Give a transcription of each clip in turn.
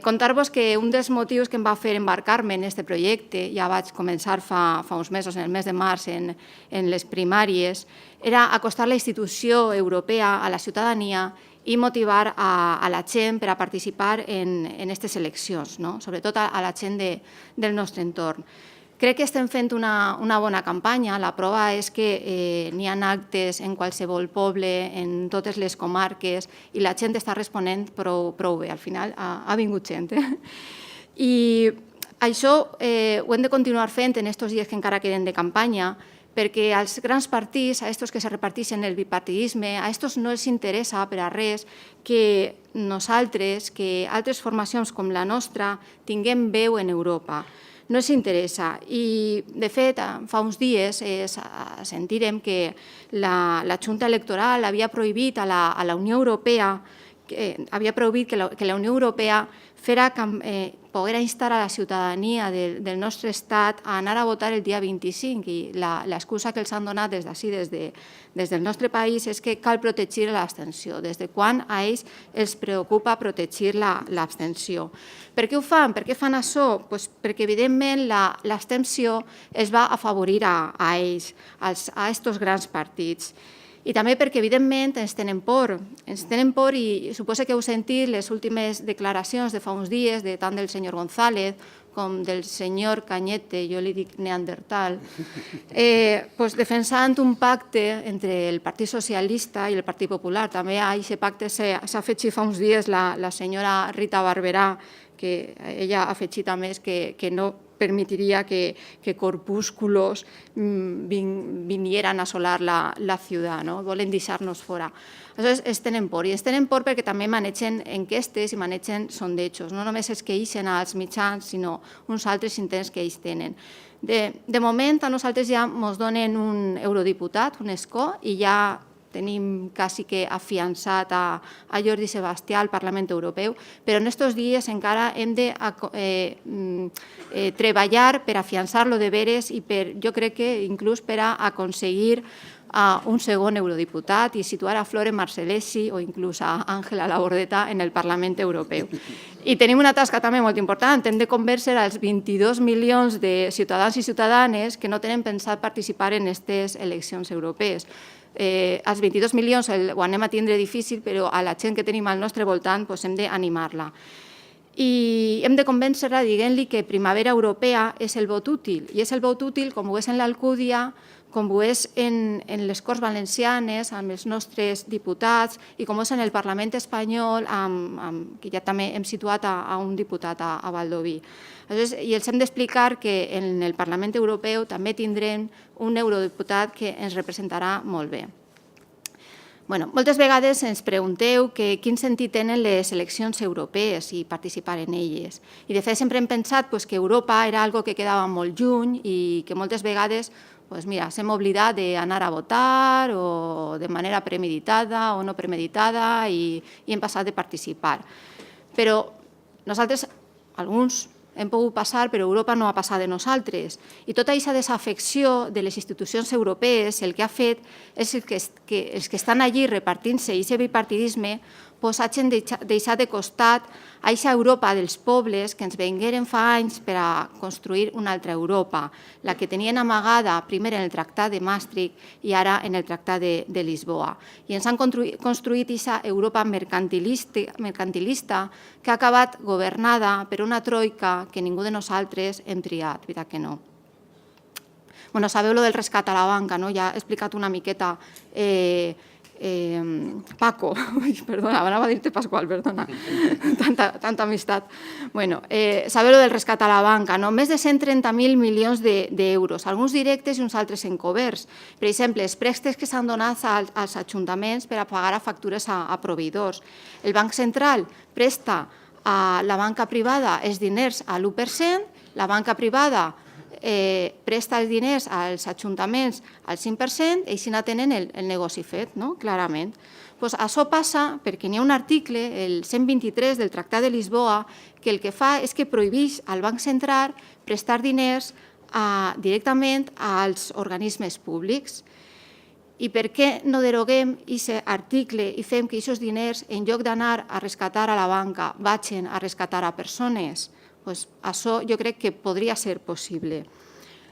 Contar-vos que un dels motius que em va fer embarcar-me en aquest projecte, ja vaig començar fa uns mesos, en el mes de març, en les primàries, era acostar la institució europea a la ciutadania i motivar a la gent per a participar en aquestes eleccions, sobretot a la gent del nostre entorn. Crec que estem fent una bona campanya. La prova és que n'hi ha actes en qualsevol poble, en totes les comarques, i la gent està responent prou bé. Al final ha vingut gent. I això ho hem de continuar fent en aquests dies que encara queden de campanya, perquè als grans partits, a aquests que se reparteixen el bipartidisme, a aquests no els interessa per a res que nosaltres, que altres formacions com la nostra, tinguem veu en Europa. No els interessa. I, de fet, fa uns dies sentirem que la Junta Electoral havia prohibit a la Unió Europea que la Unió Europea poguera instar a la ciutadania del nostre estat a anar a votar el dia 25 i l'excusa que els han donat des d'ací, des del nostre país, és que cal protegir l'abstenció. Des de quan a ells els preocupa protegir l'abstenció? Per què ho fan? Per què fan això? Perquè, evidentment, l'abstenció es va afavorir a ells, a aquests grans partits. I també perquè, evidentment, ens tenen por. Ens tenen por i suposo que heu sentit les últimes declaracions de fa uns dies, tant del senyor González com del senyor Cañete, jo li dic Neandertal, defensant un pacte entre el Partit Socialista i el Partit Popular. També a aquest pacte s'ha afegit fa uns dies la senyora Rita Barberà, que ella ha afegit a més que no permitiria que corpúsculos vinieran a asolar la ciutat, volen deixar-nos fora. Aleshores, es tenen por, i es tenen por perquè també manegen enquestes i manegen sondejos. No només es queixen als mitjans, sinó uns altres intents que ells tenen. De moment, a nosaltres ja ens donen un eurodiputat, un escó, i ja tenim quasi que afiançat a Jordi Sebastià al Parlament Europeu, però en aquests dies encara hem de treballar per afiançar-lo de veres i jo crec que inclús per a aconseguir un segon eurodiputat i situar a Flore Marcellesi o inclús a Àngela Labordeta en el Parlament Europeu. I tenim una tasca també molt important. Hem de convèncer als 22 milions de ciutadans i ciutadanes que no tenen pensat participar en aquestes eleccions europees. Als 22 milions ho anem a tindre difícil, però a la gent que tenim al nostre voltant hem d'animar-la. I hem de convèncer-la dient-li que Primavera Europea és el vot útil, i és el vot útil com ho és en l'Alcúdia, com ho és en les Corts Valencianes, amb els nostres diputats, i com ho és en el Parlament espanyol, que ja també hem situat a un diputat a Valdoví. I els hem d'explicar que en el Parlament Europeu també tindrem un eurodiputat que ens representarà molt bé. Moltes vegades ens pregunteu quin sentit tenen les eleccions europees i participar en elles. I de fet sempre hem pensat que Europa era una cosa que quedava molt lluny i que moltes vegades s'hem oblidat d'anar a votar o de manera premeditada o no premeditada i hem passat de participar. Però nosaltres, alguns, hem pogut passar, però Europa no ha passat de nosaltres. I tota aquesta desafecció de les institucions europees el que ha fet és que els que estan allí repartint-se aquest bipartidisme hagin deixat de costat a aquesta Europa dels pobles que ens vengueren fa anys per a construir una altra Europa, la que tenien amagada primer en el Tractat de Maastricht i ara en el Tractat de Lisboa. I ens han construït aquesta Europa mercantilista que ha acabat governada per una troika que ningú de nosaltres hem triat, veritat que no. Sabeu lo del rescat a la banca, ja he explicat una miqueta Paco, perdona, anava a dir-te Pasqual, perdona, tanta amistat. Sabeu del rescat a la banca, més de 130.000 milions d'euros, alguns directes i uns altres encoberts. Per exemple, els préstecs que s'han donat als ajuntaments per a pagar factures a proveïdors. El Banc Central presta a la banca privada els diners a l'1%, la banca privada presta els diners als ajuntaments al 5% i així tenen el negoci fet, clarament. Això passa perquè hi ha un article, el 123 del Tractat de Lisboa, que el que fa és que prohibeix al Banc Central prestar diners directament als organismes públics. I per què no deroguem aquest article i fem que aquests diners, en lloc d'anar a rescatar a la banca, vagin a rescatar a persones? Això jo crec que podria ser possible.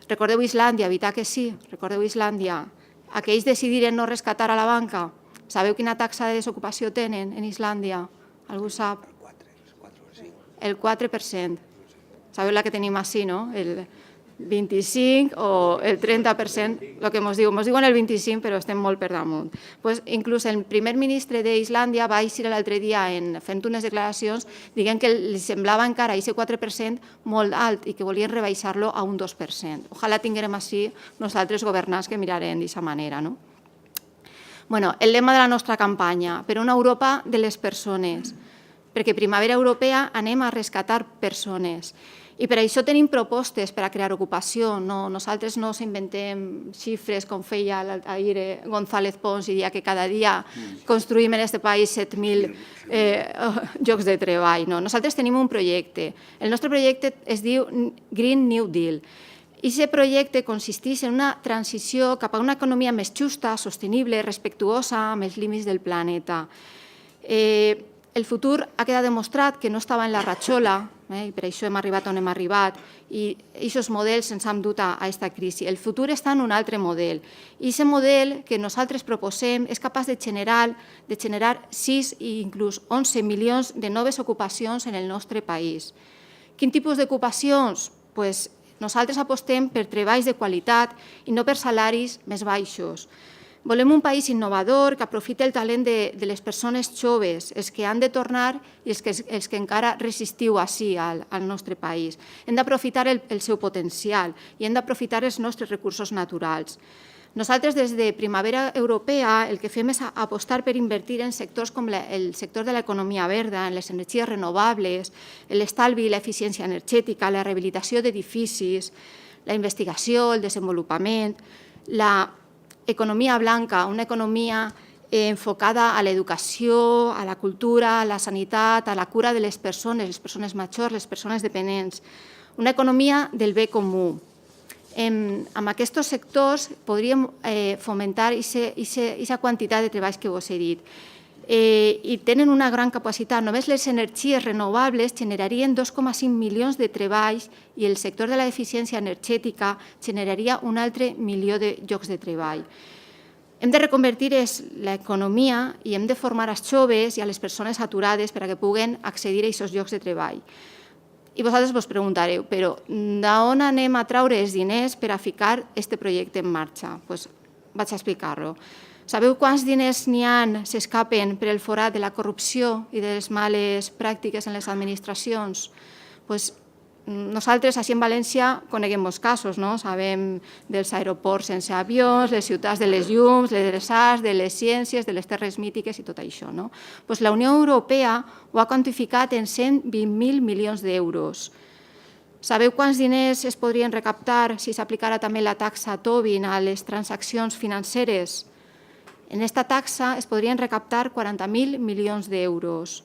Recordeu Islàndia, veritat que sí? Recordeu Islàndia? Aquells decidiren no rescatar a la banca. Sabeu quina taxa de desocupació tenen en Islàndia? Algú sap? El 4%. Sabeu la que tenim així, no? El 25 o el 30%, el que ens diuen el 25, però estem molt per damunt. Inclús el primer ministre d'Islàndia va eixir l'altre dia fent unes declaracions dient que li semblava encara aquest 4% molt alt i que volien rebaixar-lo a un 2%. Ojalà tinguem així nosaltres governants que mirarem d'aquesta manera. El lema de la nostra campanya, per una Europa de les persones, perquè Primavera Europea anem a rescatar persones. I per això tenim propostes per a crear ocupació. Nosaltres no ens inventem xifres com feia ahir González Pons i deia que cada dia construïm en aquest país 7.000 llocs de treball. Nosaltres tenim un projecte. El nostre projecte es diu Green New Deal. Aquest projecte consisteix en una transició cap a una economia més justa, sostenible, respectuosa amb els límits del planeta. El futur ha quedat demostrat que no estava en la ratxola, i per això hem arribat on hem arribat, i aquests models ens han dut a aquesta crisi. El futur està en un altre model. I aquest model que nosaltres proposem és capaç de generar 6 i inclús 11 milions de noves ocupacions en el nostre país. Quin tipus d'ocupacions? Nosaltres apostem per treballs de qualitat i no per salaris més baixos. Volem un país innovador que aprofiti el talent de les persones joves, els que han de tornar i els que encara resistiu així al nostre país. Hem d'aprofitar el seu potencial i hem d'aprofitar els nostres recursos naturals. Nosaltres, des de Primavera Europea, el que fem és apostar per invertir en sectors com el sector de l'economia verda, en les energies renovables, l'estalvi i l'eficiència energètica, la rehabilitació d'edificis, la investigació, el desenvolupament, l'economia blanca, una economia enfocada a l'educació, a la cultura, a la sanitat, a la cura de les persones majors, les persones dependents. Una economia del bé comú. Amb aquests sectors podríem fomentar aquesta quantitat de treballs que vos he dit. I tenen una gran capacitat. Només les energies renovables generarien 2,5 milions de treballs i el sector de l'eficiència energètica generaria un altre milió de llocs de treball. Hem de reconvertir l'economia i hem de formar als joves i a les persones aturades perquè puguen accedir a aquests llocs de treball. I vosaltres vos preguntareu, però d'on anem a traure els diners per a ficar aquest projecte en marxa? Vaig a explicar-ho. Sabeu quants diners s'escapen per el forat de la corrupció i de les males pràctiques en les administracions? Nosaltres, així en València, coneguem molts casos. Sabem dels aeroports sense avions, les ciutats de les llums, les arts, de les ciències, de les terres mítiques i tot això. La Unió Europea ho ha quantificat en 120.000 milions d'euros. Sabeu quants diners es podrien recaptar si s'aplicara també la taxa Tobin a les transaccions financeres? En aquesta taxa es podrien recaptar 40.000 milions d'euros.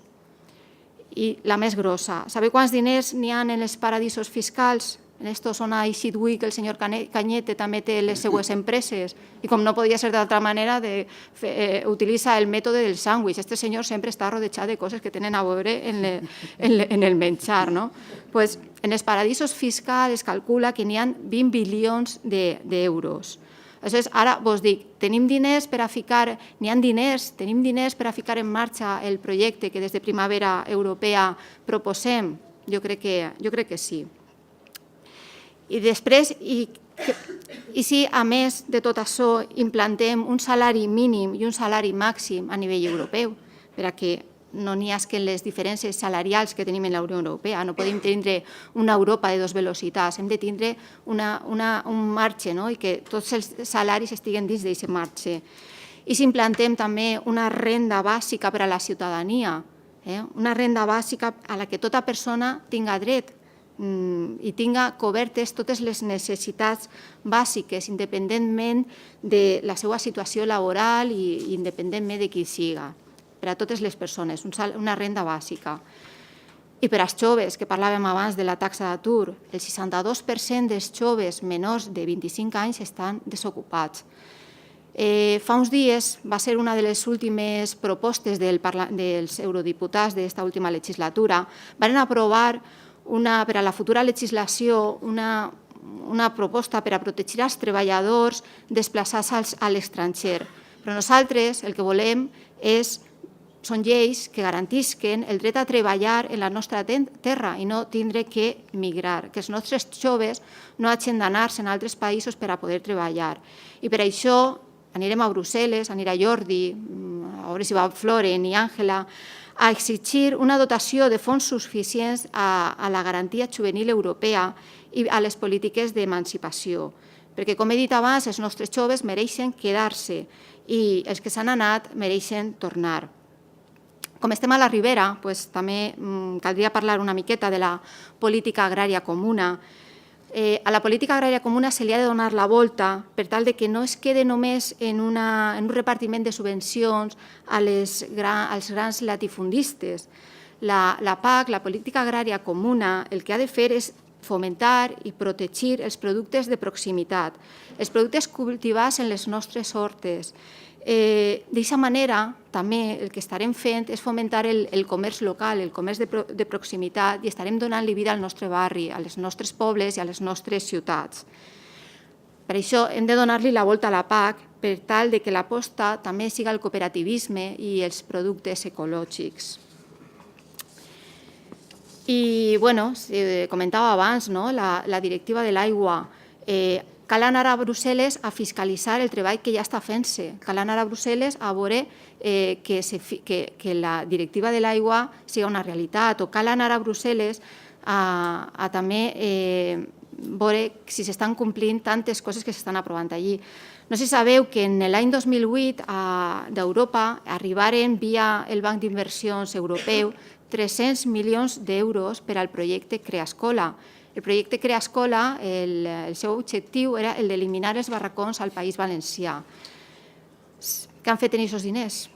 I la més grossa. Sabeu quants diners n'hi ha en els paradisos fiscals? En estos on ha eixit avui que el senyor Cañete també té les seues empreses i com no podia ser d'altra manera utilitza el mètode del sàndwich. Este senyor sempre està rodejat de coses que tenen a veure en el menjar. En els paradisos fiscals es calcula que n'hi ha 20 bilions d'euros. Ara vos dic, tenim diners per a ficar en marxa el projecte que des de Primavera Europea proposem? Jo crec que sí. I després, i si a més de tot això implantem un salari mínim i un salari màxim a nivell europeu, perquè no n'hi ha que les diferències salarials que tenim en la Unió Europea. No podem tindre una Europa de dues velocitats, hem de tindre un marge i que tots els salaris estiguen dins d'aquest marge. I si implantem també una renda bàsica per a la ciutadania, una renda bàsica a la que tota persona tinga dret i tinga cobertes totes les necessitats bàsiques, independentment de la seva situació laboral i independentment de qui siga. Per a totes les persones, una renda bàsica. I per als joves, que parlàvem abans de la taxa d'atur, el 62% dels joves menors de 25 anys estan desocupats. Fa uns dies va ser una de les últimes propostes dels eurodiputats d'esta última legislatura. Van aprovar per a la futura legislació una proposta per a protegir els treballadors desplaçats a l'estranger. Però nosaltres el que volem són lleis que garantisquen el dret a treballar en la nostra terra i no tindre que migrar, que els nostres joves no hagin d'anar-se a altres països per a poder treballar. I per això anirem a Brussel·les, anirà Jordi, a veure si va Floren i Àngela, a exigir una dotació de fons suficients a la garantia juvenil europea i a les polítiques d'emancipació. Perquè, com he dit abans, els nostres joves mereixen quedar-se i els que s'han anat mereixen tornar. Com estem a la Ribera, també caldria parlar una miqueta de la política agrària comuna. A la política agrària comuna se li ha de donar la volta per tal que no es quede només en un repartiment de subvencions als grans latifundistes. La PAC, la política agrària comuna, el que ha de fer és fomentar i protegir els productes de proximitat, els productes cultivats en les nostres hortes. D'aquesta manera, també el que estarem fent és fomentar el comerç local, el comerç de proximitat i estarem donant-li vida al nostre barri, als nostres pobles i a les nostres ciutats. Per això hem de donar-li la volta a la PAC per tal que l'aposta també siga el cooperativisme i els productes ecològics. I, comentava abans, la directiva de l'aigua. Cal anar a Brussel·les a fiscalitzar el treball que ja està fent-se. Cal anar a Brussel·les a veure que la directiva de l'aigua sigui una realitat, o cal anar a Brussel·les a també veure si s'estan complint tantes coses que s'estan aprovant allí. No sé si sabeu que en l'any 2008 d'Europa arribaren via el Banc d'Inversions Europeu 300 milions d'euros per al projecte Creascola. El projecte Creascola, el seu objectiu era el d'eliminar els barracons al País Valencià. Què han fet en aquests diners?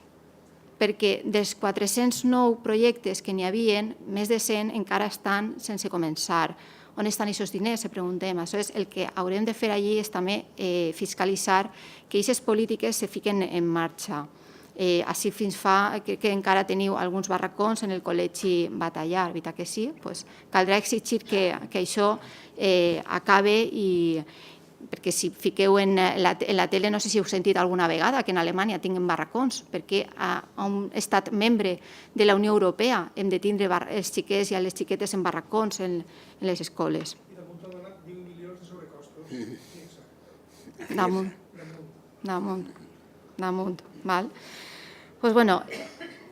Perquè dels 409 projectes que n'hi havia, més de 100 encara estan sense començar. On estan aquests diners? Se preguntem. Això és el que haurem de fer allí, és també fiscalitzar que aquestes polítiques se fiquen en marxa. Així fins fa que encara teniu alguns barracons en el col·legi Batallar, veritat que sí? Caldrà exigir que això acabe, perquè si fiqueu en la tele, no sé si heu sentit alguna vegada que en Alemanya tinguen barracons, perquè a un estat membre de la Unió Europea hem de tindre els xiquets i les xiquetes en barracons en les escoles. I damunt t'ha donat 20 milions de sobrecostos. Damunt.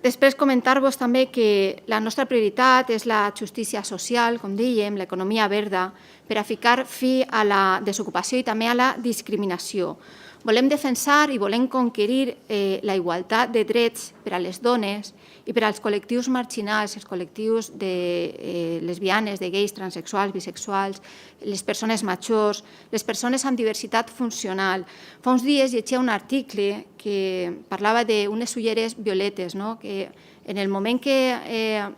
Després comentar-vos també que la nostra prioritat és la justícia social, com dèiem, l'economia verda, per a ficar fi a la desocupació i també a la discriminació. Volem defensar i volem conquerir la igualtat de drets per a les dones i per als col·lectius marginals, els col·lectius de lesbianes, de gais, transexuals, bisexuals, les persones majors, les persones amb diversitat funcional. Fa uns dies llegia un article que parlava d'unes ulleres violetes, que en el moment que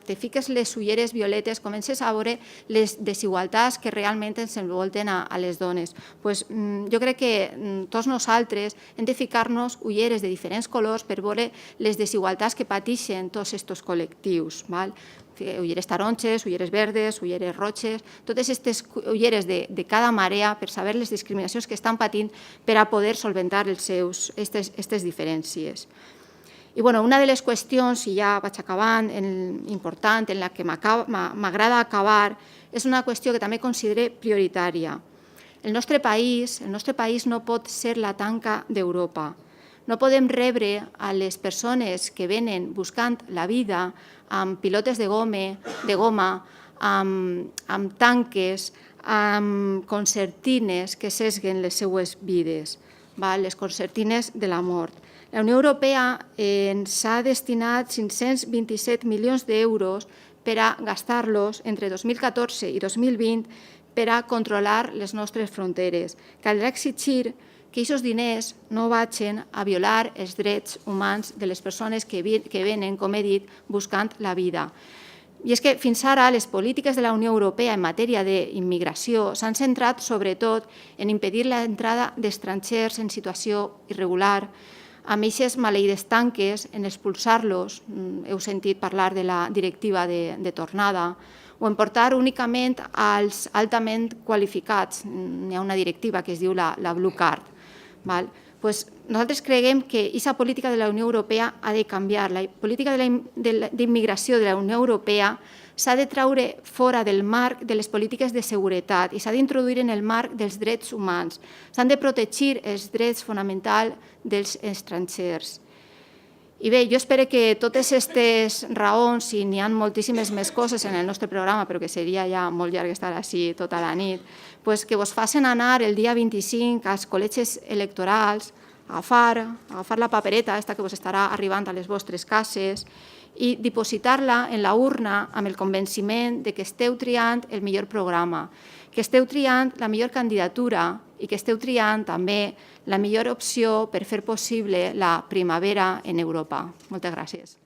te fiques les ulleres violetes comences a veure les desigualtats que realment ens envolten a les dones. Jo crec que tots nosaltres hem de ficar-nos ulleres de diferents colors per veure les desigualtats que pateixen tots aquests col·lectius. Ulleres taronges, ulleres verdes, ulleres roges, totes aquestes ulleres de cada marea per saber les discriminacions que estan patint per a poder solventar aquestes diferències. I una de les qüestions, i ja vaig acabant, important, en la que m'agrada acabar, és una qüestió que també considero prioritària. El nostre país no pot ser la tanca d'Europa. No podem rebre a les persones que venen buscant la vida amb pilotes de goma, amb tanques, amb concertines que sesguen les seues vides, les concertines de la mort. La Unió Europea ens ha destinat 527 milions d'euros per a gastar-los entre 2014 i 2020 per a controlar les nostres fronteres. Caldrà exigir que aquests diners no vagin a violar els drets humans de les persones que venen, com he dit, buscant la vida. I és que fins ara les polítiques de la Unió Europea en matèria d'immigració s'han centrat sobretot en impedir l'entrada d'estrangers en situació irregular, amb aquestes maleïdes tanques, en expulsar-los, heu sentit parlar de la directiva de tornada, o en portar únicament als altament qualificats. Hi ha una directiva que es diu la Blue Card. Pues nosaltres creiem que aquesta política de la Unió Europea ha de canviar. La política d'immigració de la Unió Europea s'ha de treure fora del marc de les polítiques de seguretat i s'ha d'introduir en el marc dels drets humans. S'han de protegir els drets fonamentals dels estrangers. I bé, jo espero que totes aquestes raons, i n'hi ha moltíssimes més coses en el nostre programa, però que seria ja molt llarg estar així tota la nit, que vos facin anar el dia 25 als col·legis electorals, agafar la papereta, aquesta que vos estarà arribant a les vostres cases, i dipositar-la en la urna amb el convenciment de que esteu triant el millor programa, que esteu triant la millor candidatura i que esteu triant també la millor opció per fer possible la primavera en Europa. Moltes gràcies.